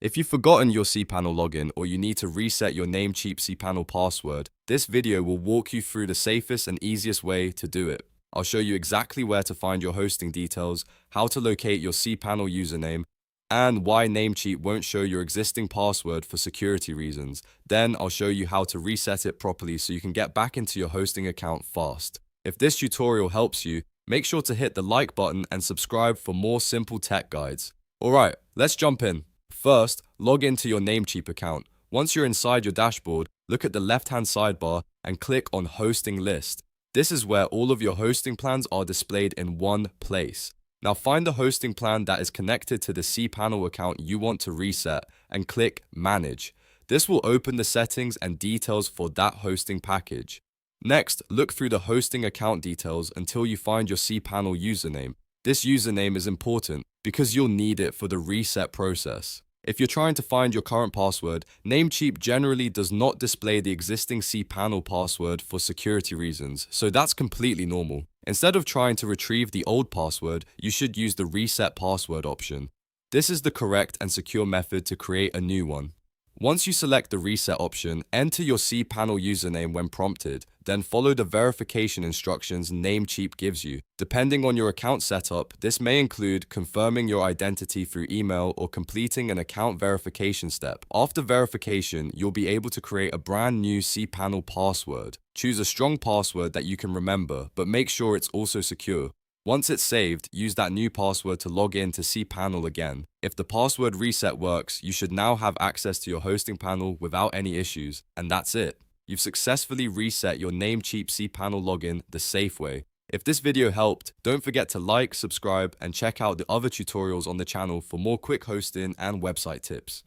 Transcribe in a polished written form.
If you've forgotten your cPanel login or you need to reset your Namecheap cPanel password, this video will walk you through the safest and easiest way to do it. I'll show you exactly where to find your hosting details, how to locate your cPanel username, and why Namecheap won't show your existing password for security reasons. Then I'll show you how to reset it properly so you can get back into your hosting account fast. If this tutorial helps you, make sure to hit the like button and subscribe for more simple tech guides. Alright, let's jump in. First, log into your Namecheap account. Once you're inside your dashboard, look at the left-hand sidebar and click on Hosting List. This is where all of your hosting plans are displayed in one place. Now find the hosting plan that is connected to the cPanel account you want to reset and click Manage. This will open the settings and details for that hosting package. Next, look through the hosting account details until you find your cPanel username. This username is important because you'll need it for the reset process. If you're trying to find your current password, Namecheap generally does not display the existing cPanel password for security reasons, so that's completely normal. Instead of trying to retrieve the old password, you should use the Reset Password option. This is the correct and secure method to create a new one. Once you select the Reset option, enter your cPanel username when prompted, then follow the verification instructions Namecheap gives you. Depending on your account setup, this may include confirming your identity through email or completing an account verification step. After verification, you'll be able to create a brand new cPanel password. Choose a strong password that you can remember, but make sure it's also secure. Once it's saved, use that new password to log in to cPanel again. If the password reset works, you should now have access to your hosting panel without any issues, and that's it. You've successfully reset your Namecheap cPanel login the safe way. If this video helped, don't forget to like, subscribe, and check out the other tutorials on the channel for more quick hosting and website tips.